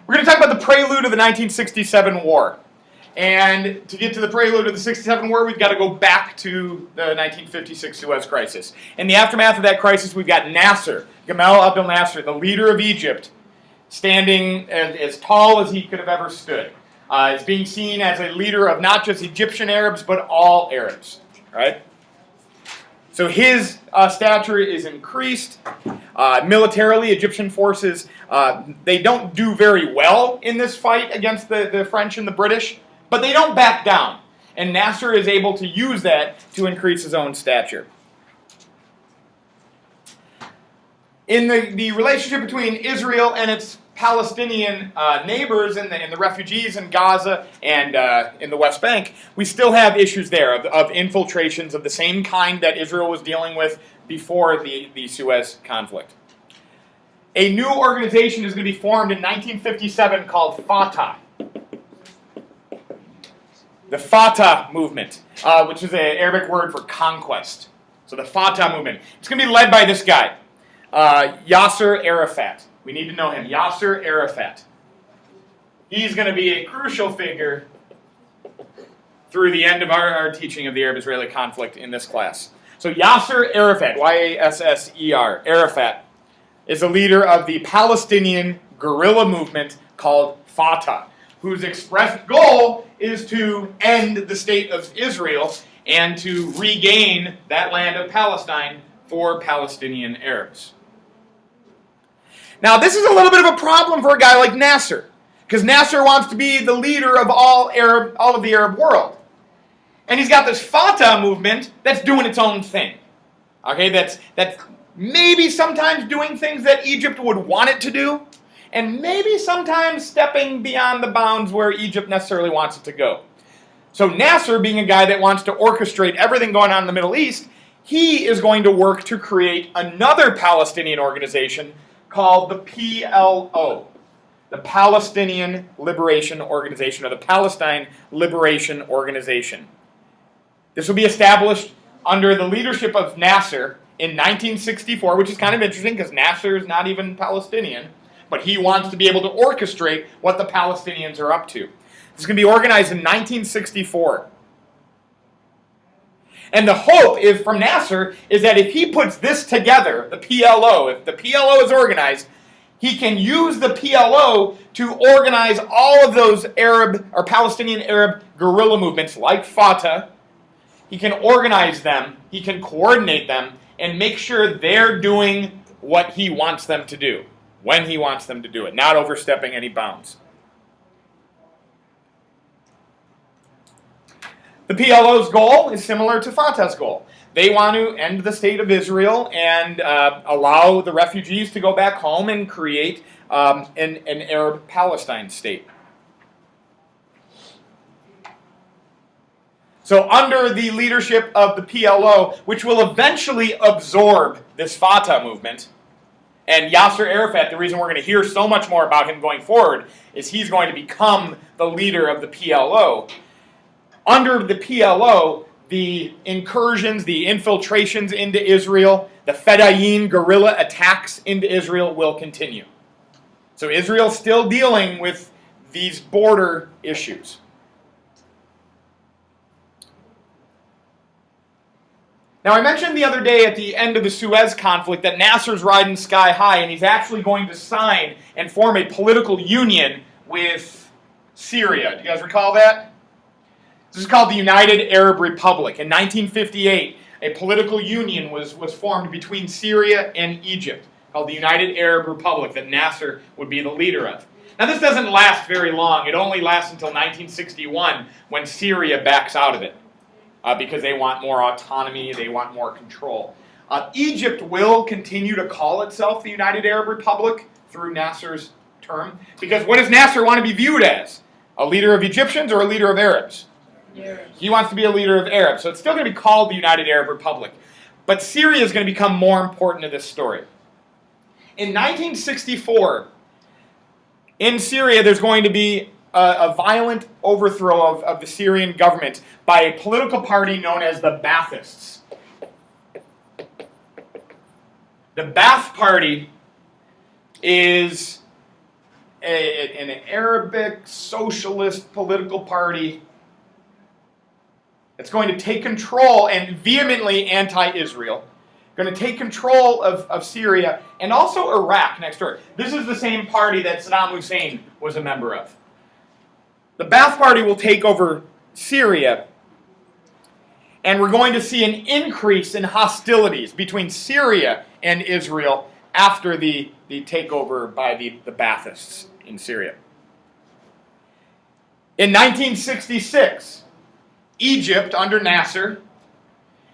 We're going to talk about the prelude of the 1967 war. And to get to the prelude of the 67 war, we've got to go back to the 1956 Suez Crisis. In the aftermath of that crisis, we've got Nasser, Gamal Abdel Nasser, the leader of Egypt, standing as tall as he could have ever stood. Is being seen as a leader of not just Egyptian Arabs, but all Arabs. Right? So his stature is increased. Militarily, Egyptian forces, they don't do very well in this fight against the French and the British, but they don't back down. And Nasser is able to use that to increase his own stature. In the relationship between Israel and its Palestinian neighbors and the refugees in Gaza and in the West Bank, we still have issues there of infiltrations of the same kind that Israel was dealing with before the Suez conflict. A new organization is going to be formed in 1957 called Fatah. The Fatah movement, which is an Arabic word for conquest. So the Fatah movement. It's going to be led by this guy, Yasser Arafat. We need to know him. Yasser Arafat. He's going to be a crucial figure through the end of our teaching of the Arab-Israeli conflict in this class. So Yasser Arafat, Y-A-S-S-E-R, Arafat, is the leader of the Palestinian guerrilla movement called Fatah, whose expressed goal is to end the state of Israel and to regain that land of Palestine for Palestinian Arabs. Now, this is a little bit of a problem for a guy like Nasser, because Nasser wants to be the leader of all of the Arab world. And he's got this Fatah movement that's doing its own thing. Okay, that's maybe sometimes doing things that Egypt would want it to do, and maybe sometimes stepping beyond the bounds where Egypt necessarily wants it to go. So Nasser, being a guy that wants to orchestrate everything going on in the Middle East, he is going to work to create another Palestinian organization called the PLO, the Palestinian Liberation Organization, or the Palestine Liberation Organization. This will be established under the leadership of Nasser in 1964, which is kind of interesting because Nasser is not even Palestinian, but he wants to be able to orchestrate what the Palestinians are up to. This is going to be organized in 1964. And the hope from Nasser is that if he puts this together, the PLO, if the PLO is organized, he can use the PLO to organize all of those Arab or Palestinian Arab guerrilla movements like Fatah. He can organize them, he can coordinate them, and make sure they're doing what he wants them to do, when he wants them to do it, not overstepping any bounds. The PLO's goal is similar to Fatah's goal. They want to end the state of Israel and allow the refugees to go back home and create an Arab Palestine state. So under the leadership of the PLO, which will eventually absorb this Fatah movement, and Yasser Arafat, the reason we're going to hear so much more about him going forward, is he's going to become the leader of the PLO. Under the PLO, the incursions, the infiltrations into Israel, the Fedayeen guerrilla attacks into Israel will continue. So Israel's still dealing with these border issues. Now, I mentioned the other day at the end of the Suez conflict that Nasser's riding sky high, and he's actually going to sign and form a political union with Syria. Do you guys recall that? This is called the United Arab Republic. In 1958, a political union was formed between Syria and Egypt called the United Arab Republic that Nasser would be the leader of. Now, this doesn't last very long. It only lasts until 1961 when Syria backs out of it because they want more autonomy, they want more control. Egypt will continue to call itself the United Arab Republic through Nasser's term, because what does Nasser want to be viewed as? A leader of Egyptians or a leader of Arabs? He wants to be a leader of Arabs, so it's still going to be called the United Arab Republic. But Syria is going to become more important to this story. In 1964, in Syria, there's going to be a violent overthrow of the Syrian government by a political party known as the Baathists. The Ba'ath Party is an Arabic socialist political party that's going to take control and vehemently anti-Israel, going to take control of Syria and also Iraq next door. This is the same party that Saddam Hussein was a member of. The Ba'ath Party will take over Syria, and we're going to see an increase in hostilities between Syria and Israel after the takeover by the Ba'athists in Syria. In 1966, Egypt under Nasser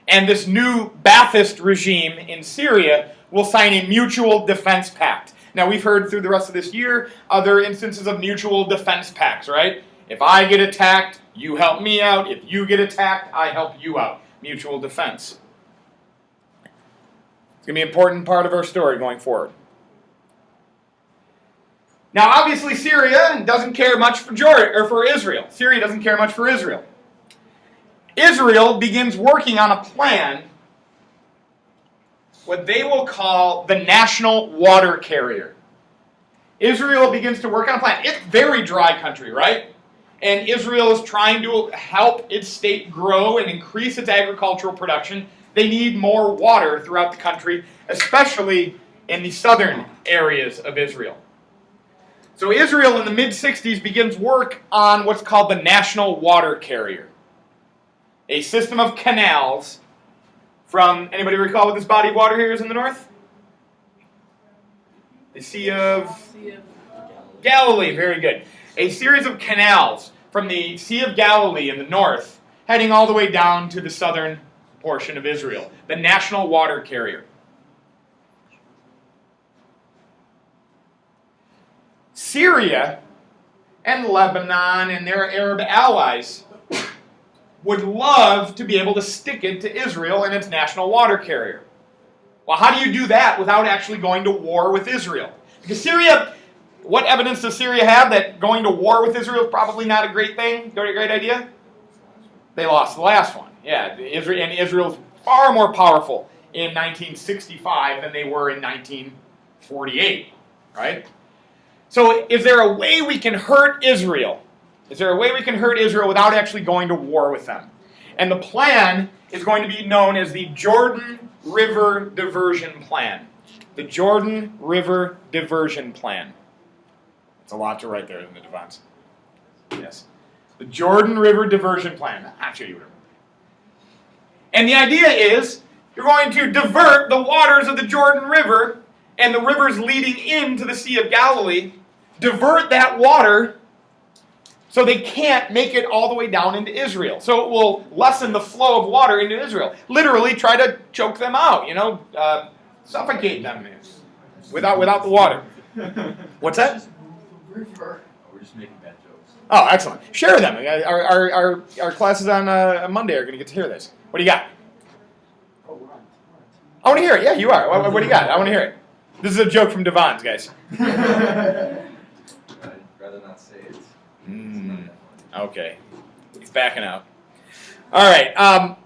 and this new Ba'athist regime in Syria will sign a mutual defense pact. Now, we've heard through the rest of this year other instances of mutual defense pacts, right? If I get attacked, you help me out. If you get attacked, I help you out. Mutual defense. It's going to be an important part of our story going forward. Now, obviously, Syria doesn't care much for Israel. Syria doesn't care much for Israel. Israel begins working on a plan, what they will call the national water carrier. Israel begins to work on a plan. It's very dry country, right? And Israel is trying to help its state grow and increase its agricultural production. They need more water throughout the country, especially in the southern areas of Israel. So Israel in the mid-60s begins work on what's called the national water carrier. A system of canals from, anybody recall what this body of water here is in the north? The Sea of Galilee, very good. A series of canals from the Sea of Galilee in the north, heading all the way down to the southern portion of Israel, the national water carrier. Syria and Lebanon and their Arab allies would love to be able to stick it to Israel and its national water carrier. Well, how do you do that without actually going to war with Israel? Because Syria, what evidence does Syria have that going to war with Israel is probably not a great thing, not a great idea? They lost the last one. Yeah, Israel's far more powerful in 1965 than they were in 1948, right? So is there a way we can hurt Israel? Is there a way we can hurt Israel without actually going to war with them? And the plan is going to be known as the Jordan River Diversion Plan. The Jordan River Diversion Plan. It's a lot to write there in the Devons. Yes. The Jordan River Diversion Plan. I'll show you what it is. And the idea is you're going to divert the waters of the Jordan River and the rivers leading into the Sea of Galilee, divert that water so they can't make it all the way down into Israel. So it will lessen the flow of water into Israel. Literally try to choke them out, suffocate them without the water. What's that? We're just making bad jokes. Oh, excellent. Share them. Our classes on Monday are going to get to hear this. What do you got? Oh, we're on. I want to hear it. Yeah, you are. What do you got? I want to hear it. This is a joke from Devons, guys. I'd rather not say it. Okay. He's backing out. All right.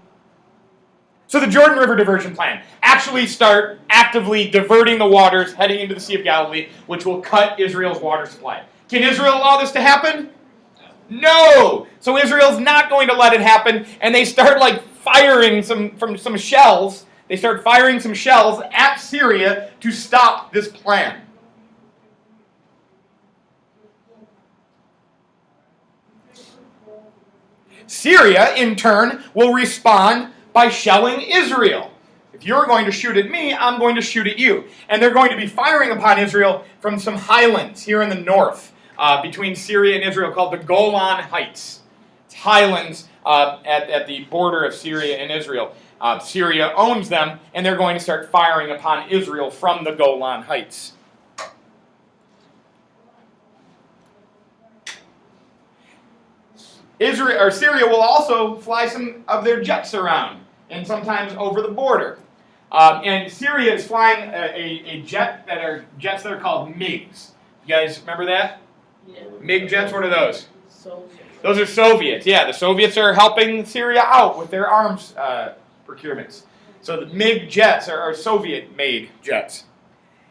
So the Jordan River Diversion Plan. Actually start actively diverting the waters heading into the Sea of Galilee, which will cut Israel's water supply. Can Israel allow this to happen? No! So Israel's not going to let it happen, and they start firing some shells. They start firing some shells at Syria to stop this plan. Syria, in turn, will respond by shelling Israel. If you're going to shoot at me, I'm going to shoot at you. And they're going to be firing upon Israel from some highlands here in the north, between Syria and Israel, called the Golan Heights. It's highlands at the border of Syria and Israel. Syria owns them, and they're going to start firing upon Israel from the Golan Heights. Syria will also fly some of their jets around, and sometimes over the border. And Syria is flying a jet that are jets that are called MiGs. You guys remember that? Yeah. MiG jets, what are those? Soviet. Those are Soviets. Yeah, the Soviets are helping Syria out with their arms procurements. So the MiG jets are Soviet-made jets.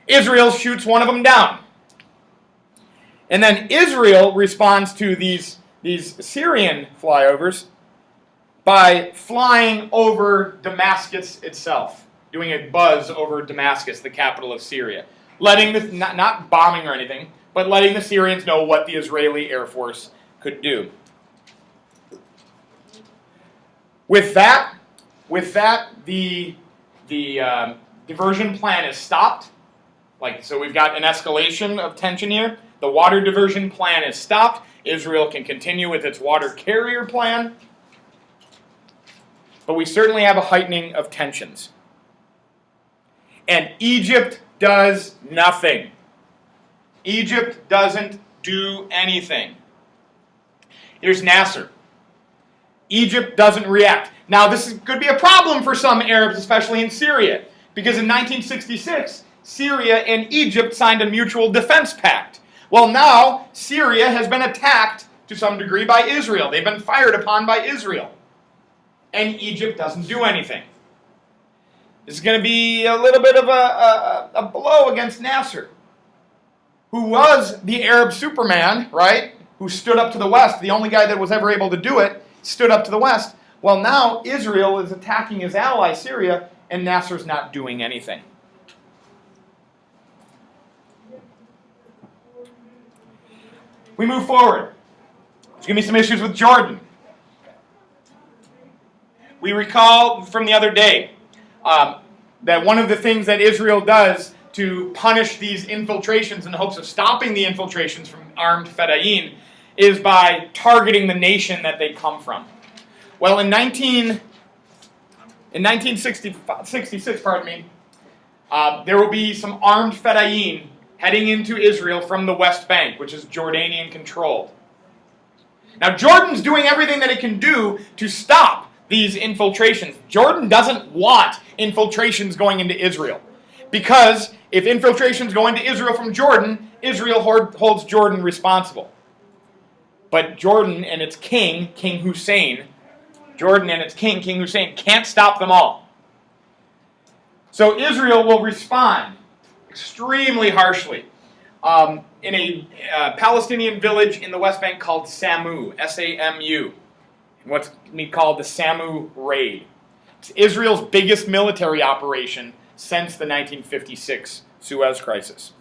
Israel shoots one of them down. And then Israel responds to these Syrian flyovers by flying over Damascus itself, doing a buzz over Damascus, the capital of Syria, letting the, not bombing or anything, but letting the Syrians know what the Israeli Air Force could do. With that, the diversion plan is stopped. So we've got an escalation of tension here. The water diversion plan is stopped. Israel can continue with its water carrier plan. But we certainly have a heightening of tensions. And Egypt does nothing. Egypt doesn't do anything. Here's Nasser. Egypt doesn't react. Now, this could be a problem for some Arabs, especially in Syria, because in 1966, Syria and Egypt signed a mutual defense pact. Well, now, Syria has been attacked to some degree by Israel. They've been fired upon by Israel. And Egypt doesn't do anything. This is going to be a little bit of a blow against Nasser, who was the Arab Superman, right? Who stood up to the West. The only guy that was ever able to do it stood up to the West. Well, now Israel is attacking his ally, Syria, and Nasser's not doing anything. We move forward. There's going to be some issues with Jordan. We recall from the other day that one of the things that Israel does to punish these infiltrations in the hopes of stopping the infiltrations from armed Fedayeen is by targeting the nation that they come from. Well, in 1966, there will be some armed Fedayeen heading into Israel from the West Bank, which is Jordanian controlled. Now, Jordan's doing everything that it can do to stop these infiltrations. Jordan doesn't want infiltrations going into Israel, because if infiltrations go into Israel from Jordan, Israel holds Jordan responsible. But Jordan and its king, King Hussein, King Hussein, can't stop them all. So Israel will respond extremely harshly in a Palestinian village in the West Bank called Samu, S-A-M-U, what's called the Samu Raid. It's Israel's biggest military operation since the 1956 Suez Crisis.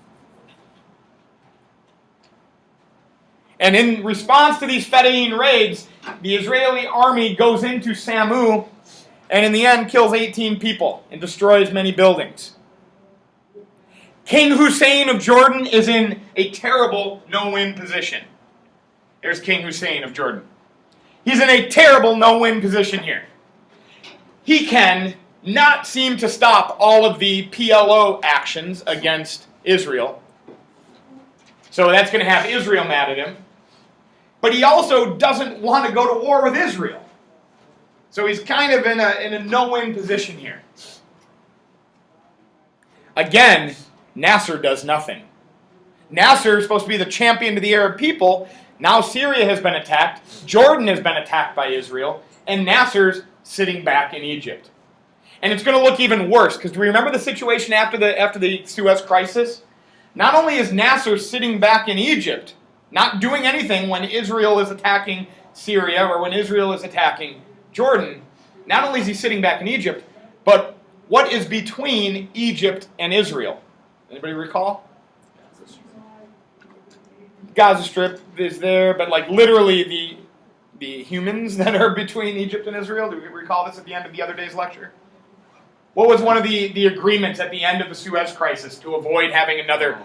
And in response to these Fedayeen raids, the Israeli army goes into Samu and in the end kills 18 people and destroys many buildings. King Hussein of Jordan is in a terrible no-win position. There's King Hussein of Jordan. He's in a terrible no-win position here. He can not seem to stop all of the PLO actions against Israel. So that's going to have Israel mad at him. But he also doesn't want to go to war with Israel. So he's kind of in a no-win position here. Again, Nasser does nothing. Nasser is supposed to be the champion to the Arab people. Now Syria has been attacked. Jordan has been attacked by Israel. And Nasser's sitting back in Egypt. And it's going to look even worse, because do we remember the situation after the Suez Crisis? Not only is Nasser sitting back in Egypt, not doing anything when Israel is attacking Syria or when Israel is attacking Jordan, not only is he sitting back in Egypt, but what is between Egypt and Israel? Anybody recall? Gaza Strip is there, but like literally the humans that are between Egypt and Israel. Do we recall this at the end of the other day's lecture? What was one of the agreements at the end of the Suez Crisis to avoid having another?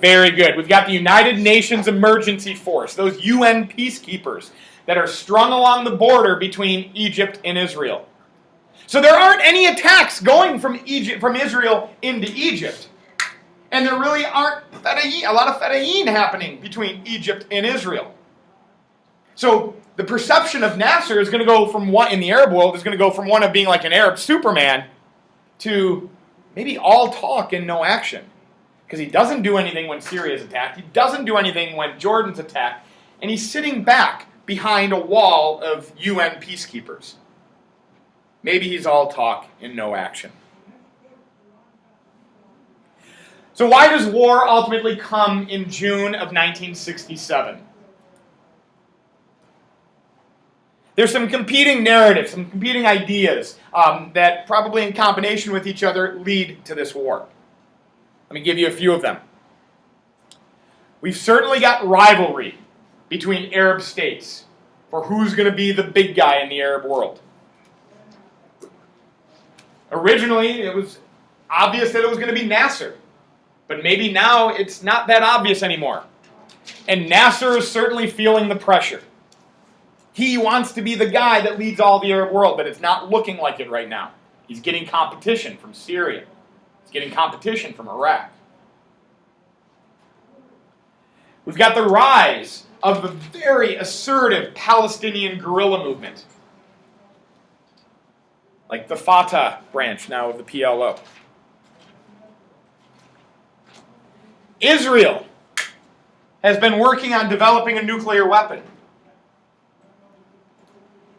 Very good. We've got the United Nations Emergency Force, those UN peacekeepers that are strung along the border between Egypt and Israel. So there aren't any attacks going from Israel into Egypt. And there really aren't a lot of Fedayeen happening between Egypt and Israel. So the perception of Nasser is going to go from one, in the Arab world, is going to go from one of being like an Arab Superman to maybe all talk and no action. Because he doesn't do anything when Syria is attacked. He doesn't do anything when Jordan's attacked. And he's sitting back behind a wall of UN peacekeepers. Maybe he's all talk and no action. So why does war ultimately come in June of 1967? There's some competing narratives, some competing ideas that probably in combination with each other lead to this war. Let me give you a few of them. We've certainly got rivalry between Arab states for who's going to be the big guy in the Arab world. Originally, it was obvious that it was going to be Nasser, but maybe now it's not that obvious anymore. And Nasser is certainly feeling the pressure. He wants to be the guy that leads all the Arab world, but it's not looking like it right now. He's getting competition from Syria. He's getting competition from Iraq. We've got the rise of the very assertive Palestinian guerrilla movement, like the Fatah branch now of the PLO. Israel has been working on developing a nuclear weapon.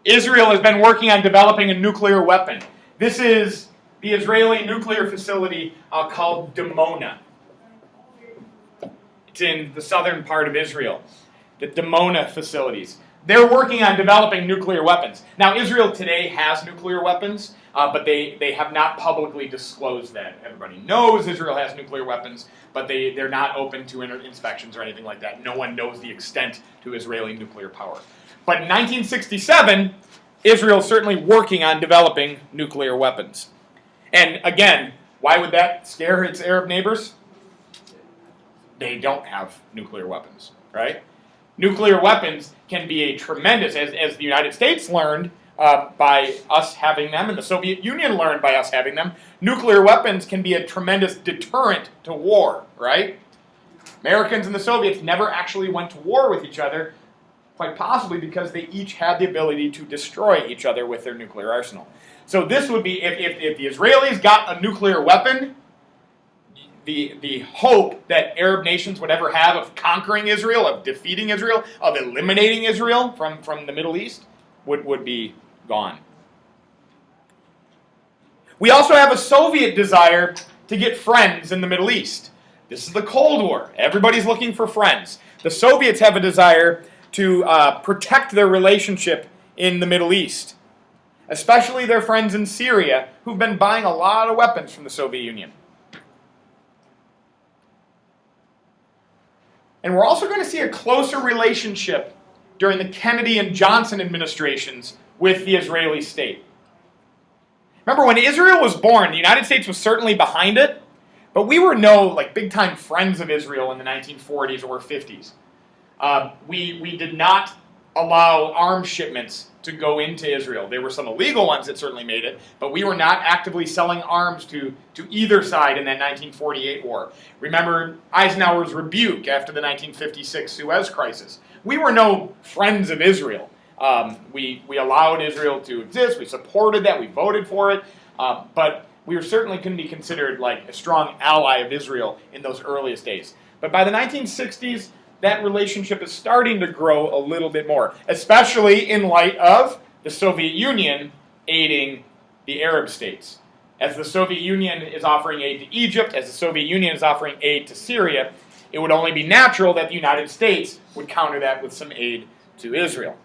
Israel has been working on developing a nuclear weapon. This is the Israeli nuclear facility called Dimona. It's in the southern part of Israel, the Dimona facilities. They're working on developing nuclear weapons. Now, Israel today has nuclear weapons, but they have not publicly disclosed that. Everybody knows Israel has nuclear weapons, but they're not open to inspections or anything like that. No one knows the extent to Israeli nuclear power. But in 1967, Israel is certainly working on developing nuclear weapons. And again, why would that scare its Arab neighbors? They don't have nuclear weapons, right? Nuclear weapons can be a tremendous, as the United States learned by us having them, and the Soviet Union learned by us having them, nuclear weapons can be a tremendous deterrent to war, right? Americans and the Soviets never actually went to war with each other, quite possibly because they each had the ability to destroy each other with their nuclear arsenal. So this would be, if the Israelis got a nuclear weapon, the hope that Arab nations would ever have of conquering Israel, of defeating Israel, of eliminating Israel from the Middle East would be gone. We also have a Soviet desire to get friends in the Middle East. This is the Cold War. Everybody's looking for friends. The Soviets have a desire to protect their relationship in the Middle East, especially their friends in Syria, who've been buying a lot of weapons from the Soviet Union. And we're also going to see a closer relationship during the Kennedy and Johnson administrations with the Israeli state. Remember, when Israel was born, the United States was certainly behind it, but we were no big-time friends of Israel in the 1940s or 50s. We did not allow arms shipments to go into Israel. There were some illegal ones that certainly made it, but we were not actively selling arms to either side in that 1948 war. Remember Eisenhower's rebuke after the 1956 Suez Crisis. We were no friends of Israel. We allowed Israel to exist. We supported that. We voted for it. But we certainly couldn't be considered like a strong ally of Israel in those earliest days. But by the 1960s, that relationship is starting to grow a little bit more, especially in light of the Soviet Union aiding the Arab states. As the Soviet Union is offering aid to Egypt, as the Soviet Union is offering aid to Syria, it would only be natural that the United States would counter that with some aid to Israel.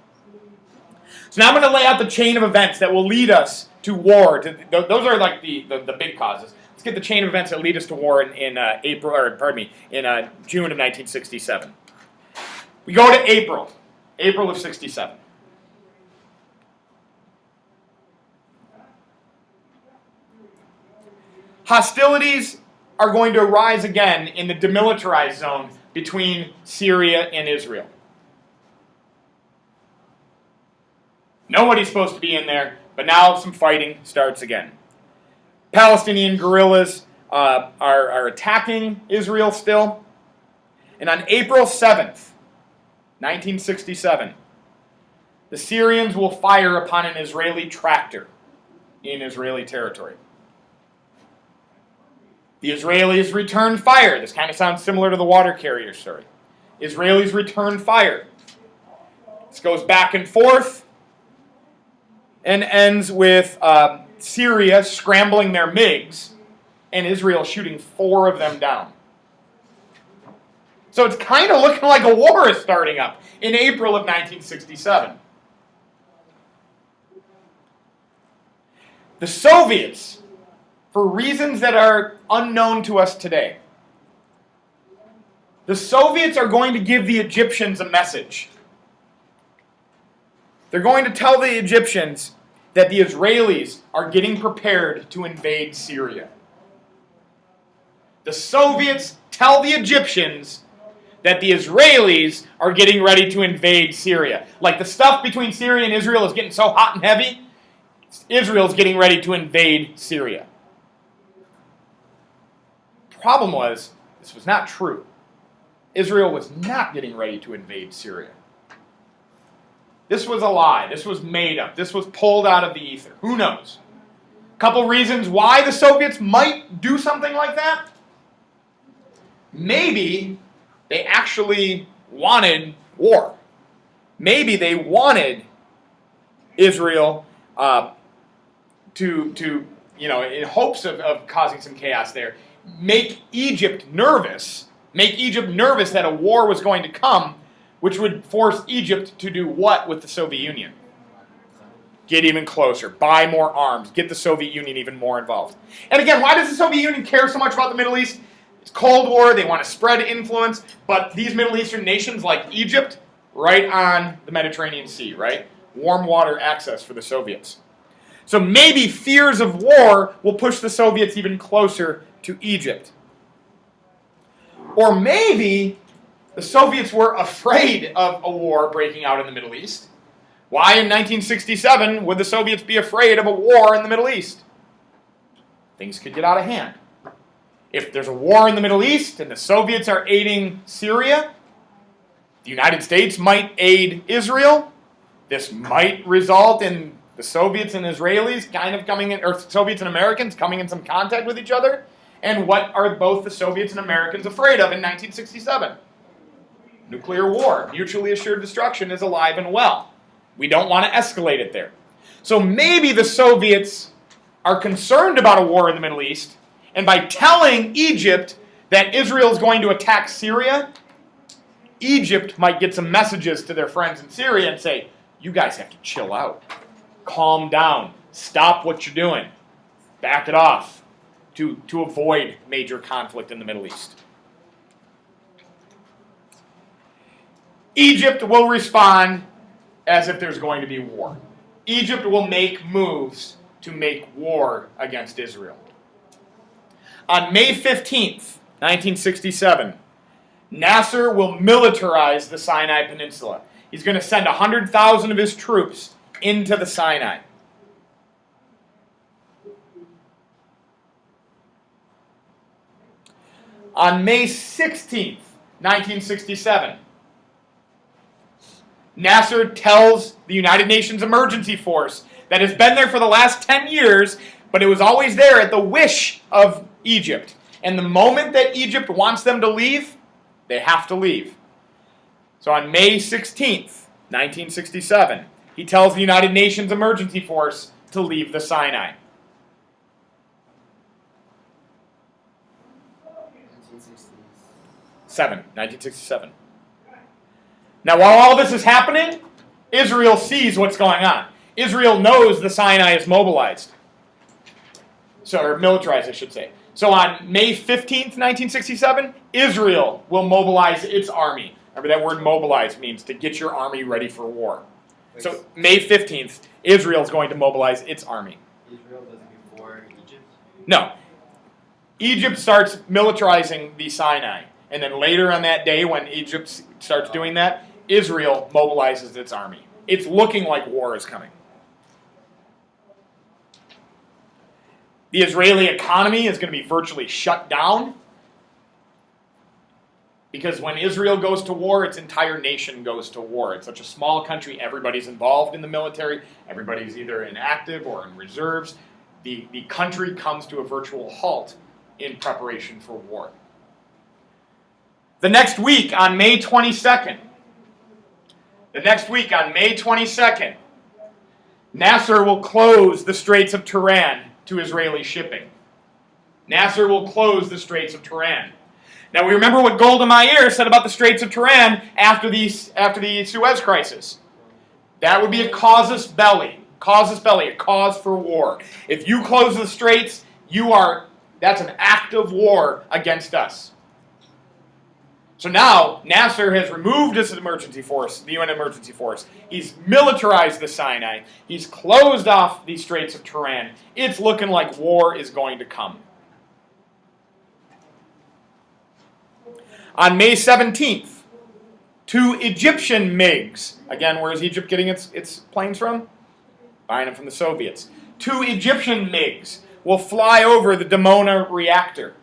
So now I'm going to lay out the chain of events that will lead us to war. Those are like the big causes. Let's get the chain of events that lead us to war in June of 1967. We go to April of 67. Hostilities are going to arise again in the demilitarized zone between Syria and Israel. Nobody's supposed to be in there, but now some fighting starts again. Palestinian guerrillas are attacking Israel still. And on April 7th, 1967, the Syrians will fire upon an Israeli tractor in Israeli territory. The Israelis return fire. This kind of sounds similar to the water carrier story. Israelis return fire. This goes back and forth and ends with Syria scrambling their MiGs and Israel shooting 4 of them down. So it's kind of looking like a war is starting up in April of 1967. The Soviets, for reasons that are unknown to us today, the Soviets are going to give the Egyptians a message. They're going to tell the Egyptians that the Israelis are getting prepared to invade Syria. The Soviets tell the Egyptians that the Israelis are getting ready to invade Syria. Like the stuff between Syria and Israel is getting so hot and heavy, Israel's getting ready to invade Syria. Problem was, this was not true. Israel was not getting ready to invade Syria. This was a lie. This was made up. This was pulled out of the ether. Who knows? A couple reasons why the Soviets might do something like that. Maybe they actually wanted war. Maybe they wanted Israel to in hopes of causing some chaos there, make Egypt nervous that a war was going to come, which would force Egypt to do what with the Soviet Union? Get even closer, buy more arms, get the Soviet Union even more involved. And again, why does the Soviet Union care so much about the Middle East? It's Cold War, they want to spread influence, but these Middle Eastern nations like Egypt, right on the Mediterranean Sea, right? Warm water access for the Soviets. So maybe fears of war will push the Soviets even closer to Egypt. Or maybe the Soviets were afraid of a war breaking out in the Middle East. Why in 1967 would the Soviets be afraid of a war in the Middle East? Things could get out of hand. If there's a war in the Middle East and the Soviets are aiding Syria, the United States might aid Israel. This might result in the Soviets and Israelis kind of coming in, or Soviets and Americans coming in some contact with each other. And what are both the Soviets and Americans afraid of in 1967? Nuclear war. Mutually assured destruction is alive and well. We don't want to escalate it there. So maybe the Soviets are concerned about a war in the Middle East, and by telling Egypt that Israel is going to attack Syria, Egypt might get some messages to their friends in Syria and say, you guys have to chill out. Calm down. Stop what you're doing. Back it off to avoid major conflict in the Middle East. Egypt will respond as if there's going to be war. Egypt will make moves to make war against Israel. On May 15th, 1967, Nasser will militarize the Sinai Peninsula. He's going to send 100,000 of his troops into the Sinai. On May 16th, 1967, Nasser tells the United Nations Emergency Force that has been there for the last 10 years, but it was always there at the wish of Egypt. And the moment that Egypt wants them to leave, they have to leave. So on May 16th, 1967, he tells the United Nations Emergency Force to leave the Sinai. 1967. Now, while all this is happening, Israel sees what's going on. Israel knows the Sinai is mobilized. Or militarized, I should say. So on May 15th, 1967, Israel will mobilize its army. Remember that word mobilize means to get your army ready for war. So May 15th, Israel is going to mobilize its army. Israel does it before Egypt? No. Egypt starts militarizing the Sinai. And then later on that day, when Egypt starts doing that, Israel mobilizes its army. It's looking like war is coming. The Israeli economy is going to be virtually shut down because when Israel goes to war, its entire nation goes to war. It's such a small country, everybody's involved in the military, everybody's either in active or in reserves. The country comes to a virtual halt in preparation for war. The next week on May 22nd, Nasser will close the Straits of Tiran to Israeli shipping. Nasser will close the Straits of Tiran. Now we remember what Golda Meir said about the Straits of Tiran after the Suez Crisis. That would be a casus belli, a cause for war. If you close the straits, that's an act of war against us. So now Nasser has removed his emergency force, the UN emergency force. He's militarized the Sinai. He's closed off the Straits of Tiran. It's looking like war is going to come. On May 17th, 2 Egyptian MiGs, again, where is Egypt getting its planes from? Buying them from the Soviets. 2 Egyptian MiGs will fly over the Dimona reactor,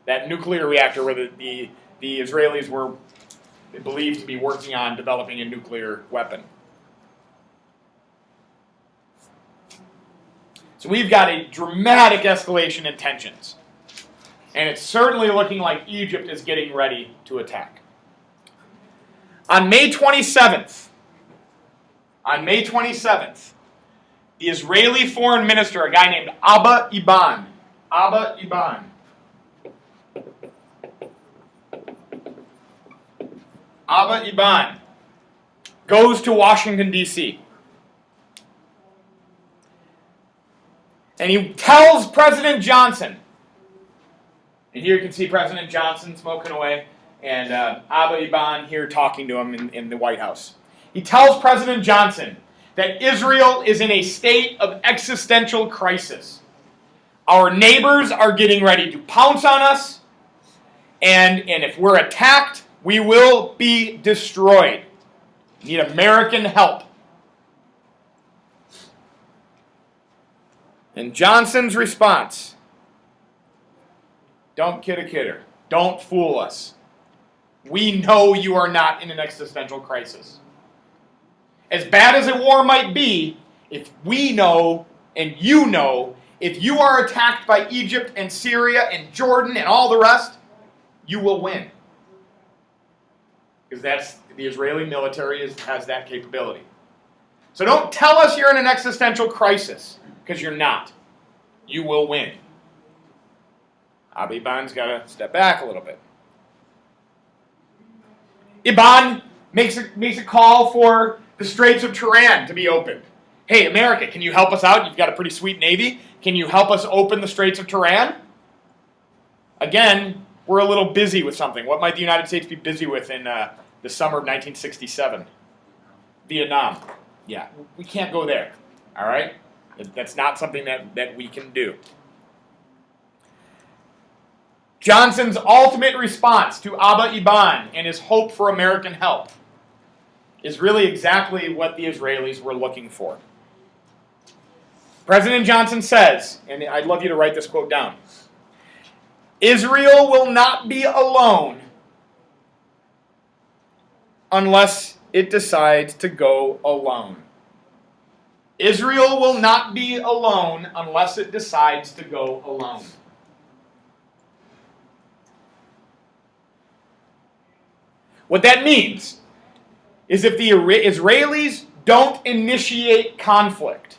that nuclear reactor where the Israelis were believed to be working on developing a nuclear weapon. So we've got a dramatic escalation in tensions. And it's certainly looking like Egypt is getting ready to attack. On May 27th, the Israeli foreign minister, a guy named Abba Eban, goes to Washington, D.C. And he tells President Johnson, and here you can see President Johnson smoking away, and Abba Eban here talking to him in the White House. He tells President Johnson that Israel is in a state of existential crisis. Our neighbors are getting ready to pounce on us, and if we're attacked, we will be destroyed. We need American help. And Johnson's response, don't kid a kidder. Don't fool us. We know you are not in an existential crisis. As bad as a war might be, if we know and you know, if you are attacked by Egypt and Syria and Jordan and all the rest, you will win. Because the Israeli military has that capability. So don't tell us you're in an existential crisis, because you're not. You will win. Abba Eban's got to step back a little bit. Eban makes a call for the Straits of Tiran to be opened. Hey, America, can you help us out? You've got a pretty sweet navy. Can you help us open the Straits of Tiran? Again, we're a little busy with something. What might the United States be busy with in the summer of 1967? Vietnam. Yeah, we can't go there. All right? That's not something that we can do. Johnson's ultimate response to Abba Eban and his hope for American help is really exactly what the Israelis were looking for. President Johnson says, and I'd love you to write this quote down, Israel will not be alone unless it decides to go alone. Israel will not be alone unless it decides to go alone. What that means is if the Israelis don't initiate conflict,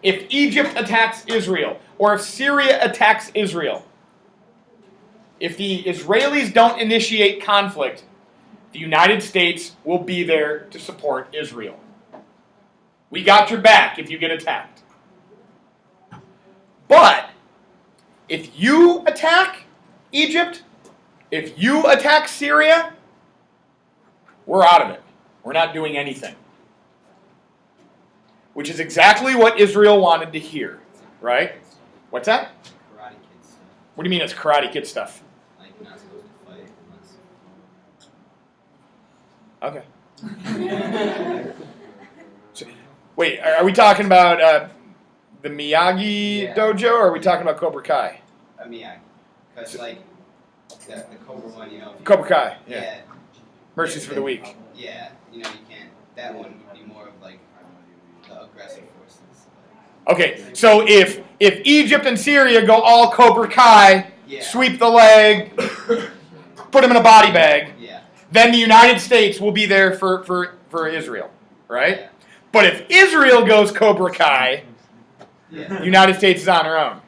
if Egypt attacks Israel, or if Syria attacks Israel, if the Israelis don't initiate conflict, the United States will be there to support Israel. We got your back if you get attacked. But if you attack Egypt, if you attack Syria, we're out of it. We're not doing anything. Which is exactly what Israel wanted to hear, right? What's that? Karate Kid stuff. What do you mean it's Karate Kid stuff? Like, you're not supposed to fight unless... Okay. So, wait, are we talking about the Miyagi dojo, or are we talking about Cobra Kai? Miyagi. Because, like, the Cobra one, you know... Cobra Kai, yeah. Yeah. Mercies for the weak. Yeah, you know, you can't... That one would be more of, like, the aggressive forces. Okay, so if Egypt and Syria go all Cobra Kai, Yeah. sweep the leg, put him in a body bag, Yeah. then the United States will be there for Israel, right? Yeah. But if Israel goes Cobra Kai, Yeah. the United States is on her own.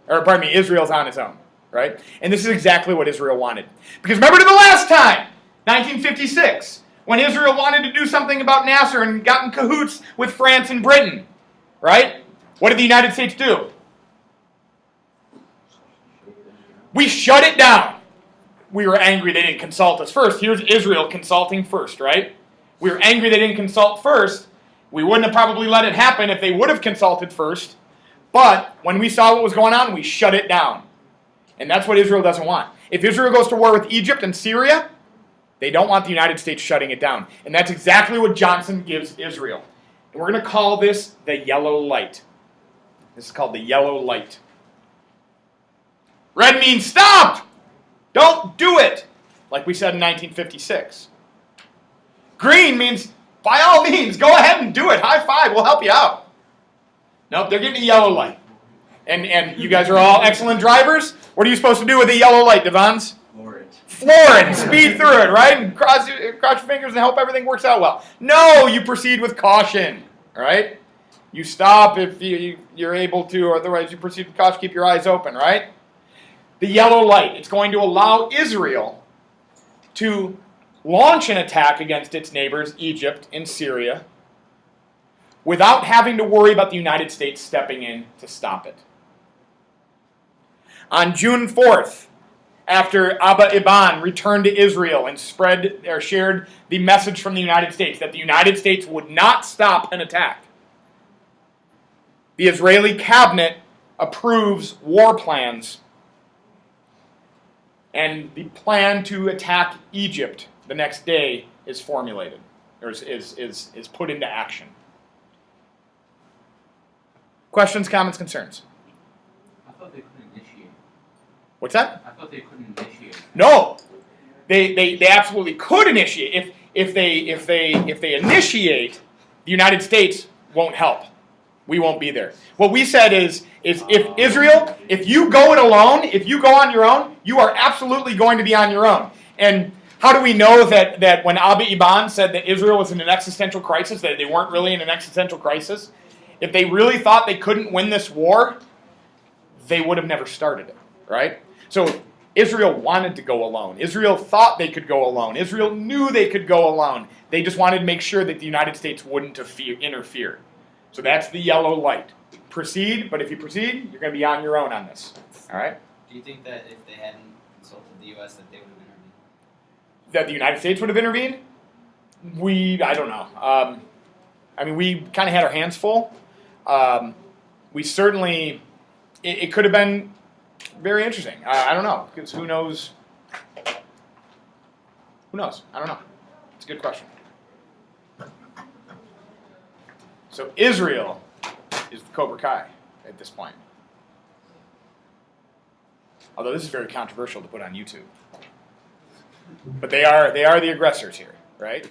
Or pardon me, Israel's on its own, right? And this is exactly what Israel wanted. Because remember to the last time, 1956, when Israel wanted to do something about Nasser and got in cahoots with France and Britain, right? What did the United States do? We shut it down. We were angry they didn't consult us first. Here's Israel consulting first, right? We were angry they didn't consult first. We wouldn't have probably let it happen if they would have consulted first. But when we saw what was going on, we shut it down. And that's what Israel doesn't want. If Israel goes to war with Egypt and Syria, they don't want the United States shutting it down. And that's exactly what Johnson gives Israel. And we're going to call this the yellow light. This is called the yellow light. Red means stop! Don't do it! Like we said in 1956. Green means, by all means, go ahead and do it. High five, we'll help you out. Nope, they're getting a yellow light. And you guys are all excellent drivers. What are you supposed to do with a yellow light, Devons? Floor it, speed through it, right? And cross your fingers and hope everything works out well. No, you proceed with caution, right? You stop if you're able to, or otherwise you proceed with caution, keep your eyes open, right? The yellow light, it's going to allow Israel to launch an attack against its neighbors, Egypt and Syria, without having to worry about the United States stepping in to stop it. On June 4th, after Abba Eban returned to Israel and shared the message from the United States that the United States would not stop an attack, the Israeli cabinet approves war plans, and the plan to attack Egypt the next day is formulated, or is put into action. Questions, comments, concerns? I thought they couldn't initiate. What's that? I thought they couldn't initiate. No, they absolutely could initiate. If they initiate, the United States won't help. We won't be there. What we said is if Israel, if you go it alone, if you go on your own, you are absolutely going to be on your own. And how do we know that when Abba Eban said that Israel was in an existential crisis, that they weren't really in an existential crisis? If they really thought they couldn't win this war, they would have never started it, right? So Israel wanted to go alone. Israel thought they could go alone. Israel knew they could go alone. They just wanted to make sure that the United States wouldn't interfere. So that's the yellow light. Proceed, but if you proceed, you're going to be on your own on this, all right? Do you think that if they hadn't consulted the U.S. that they would have intervened? That the United States would have intervened? I don't know. We kind of had our hands full. We certainly, it could have been very interesting. I don't know, because who knows? Who knows? I don't know. It's a good question. So Israel is the Cobra Kai at this point. Although this is very controversial to put on YouTube. But they are the aggressors here, right?